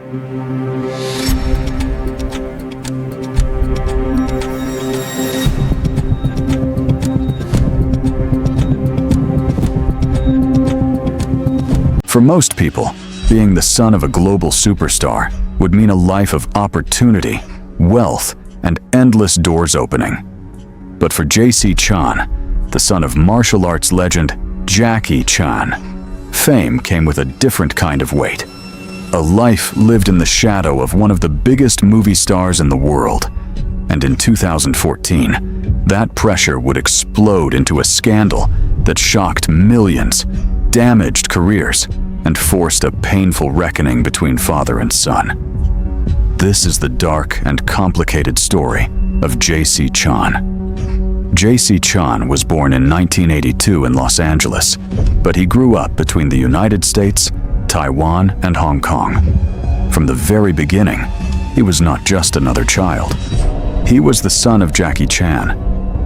For most people, being the son of a global superstar would mean a life of opportunity, wealth, and endless doors opening. But for Jaycee Chan, the son of martial arts legend Jackie Chan, fame came with a different kind of weight. A life lived in the shadow of one of the biggest movie stars in the world. And in 2014, that pressure would explode into a scandal that shocked millions, damaged careers, and forced a painful reckoning between father and son. This is the dark and complicated story of Jaycee Chan. Jaycee Chan was born in 1982 in Los Angeles, but he grew up between the United States, Taiwan, and Hong Kong. From the very beginning, he was not just another child. He was the son of Jackie Chan,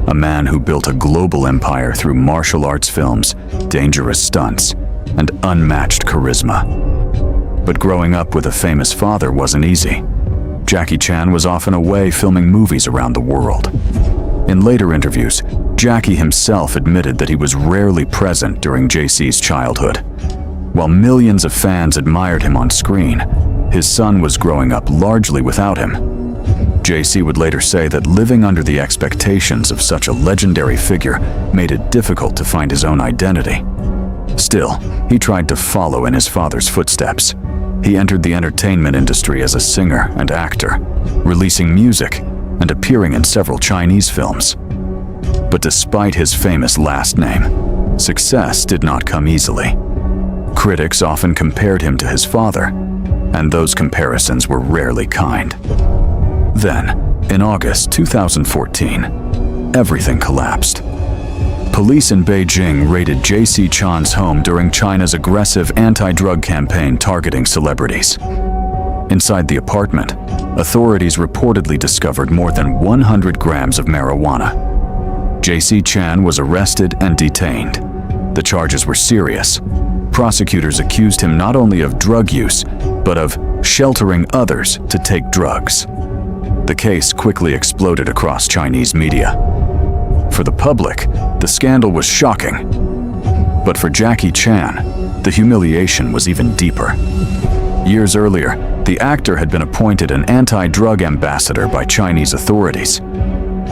a man who built a global empire through martial arts films, dangerous stunts, and unmatched charisma. But growing up with a famous father wasn't easy. Jackie Chan was often away filming movies around the world. In later interviews, Jackie himself admitted that he was rarely present during Jaycee's childhood. While millions of fans admired him on screen, his son was growing up largely without him. Jaycee would later say that living under the expectations of such a legendary figure made it difficult to find his own identity. Still, he tried to follow in his father's footsteps. He entered the entertainment industry as a singer and actor, releasing music and appearing in several Chinese films. But despite his famous last name, success did not come easily. Critics often compared him to his father, and those comparisons were rarely kind. Then, in August 2014, everything collapsed. Police in Beijing raided Jaycee Chan's home during China's aggressive anti-drug campaign targeting celebrities. Inside the apartment, authorities reportedly discovered more than 100 grams of marijuana. Jaycee Chan was arrested and detained. The charges were serious. Prosecutors accused him not only of drug use, but of sheltering others to take drugs. The case quickly exploded across Chinese media. For the public, the scandal was shocking. But for Jackie Chan, the humiliation was even deeper. Years earlier, the actor had been appointed an anti-drug ambassador by Chinese authorities.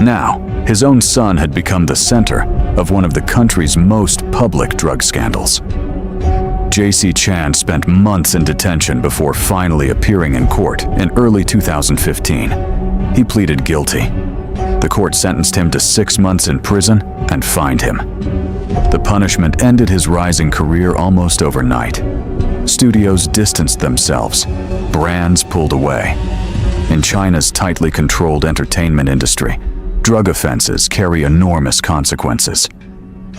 Now, his own son had become the center of one of the country's most public drug scandals. Jaycee Chan spent months in detention before finally appearing in court in early 2015. He pleaded guilty. The court sentenced him to 6 months in prison and fined him. The punishment ended his rising career almost overnight. Studios distanced themselves. Brands pulled away. In China's tightly controlled entertainment industry, drug offenses carry enormous consequences.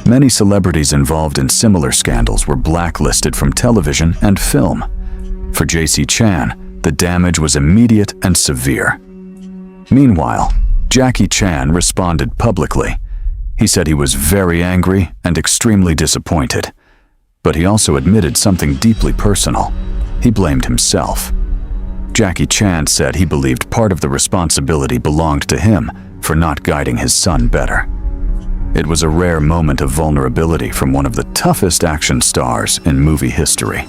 Many celebrities involved in similar scandals were blacklisted from television and film. For Jaycee Chan, the damage was immediate and severe. Meanwhile, Jackie Chan responded publicly. He said he was very angry and extremely disappointed. But he also admitted something deeply personal. He blamed himself. Jackie Chan said he believed part of the responsibility belonged to him for not guiding his son better. It was a rare moment of vulnerability from one of the toughest action stars in movie history.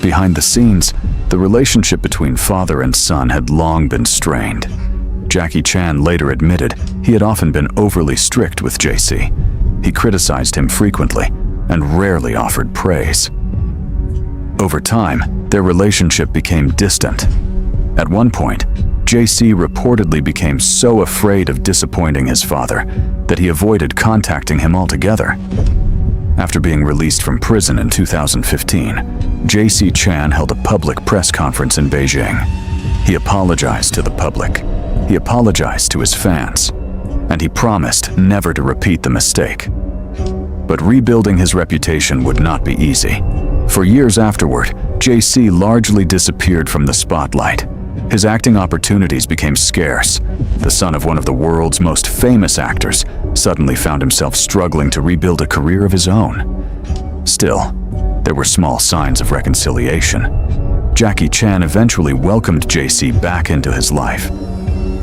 Behind the scenes, the relationship between father and son had long been strained. Jackie Chan later admitted he had often been overly strict with Jaycee. He criticized him frequently and rarely offered praise. Over time, their relationship became distant. At one point, Jaycee reportedly became so afraid of disappointing his father that he avoided contacting him altogether. After being released from prison in 2015, Jaycee Chan held a public press conference in Beijing. He apologized to the public. He apologized to his fans. And he promised never to repeat the mistake. But rebuilding his reputation would not be easy. For years afterward, Jaycee largely disappeared from the spotlight. His acting opportunities became scarce. The son of one of the world's most famous actors suddenly found himself struggling to rebuild a career of his own. Still, there were small signs of reconciliation. Jackie Chan eventually welcomed Jaycee back into his life.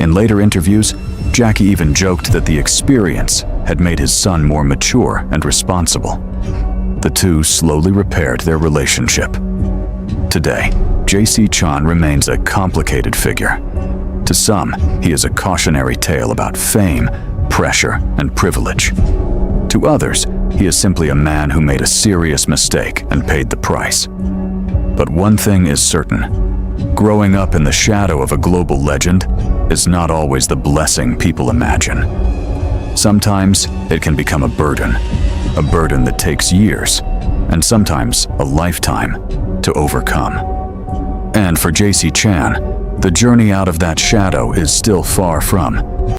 In later interviews, Jackie even joked that the experience had made his son more mature and responsible. The two slowly repaired their relationship. Today, Jaycee Chan remains a complicated figure. To some, he is a cautionary tale about fame, pressure, and privilege. To others, he is simply a man who made a serious mistake and paid the price. But one thing is certain: growing up in the shadow of a global legend is not always the blessing people imagine. Sometimes it can become a burden that takes years, and sometimes a lifetime, to overcome. And for Jaycee Chan, the journey out of that shadow is still far from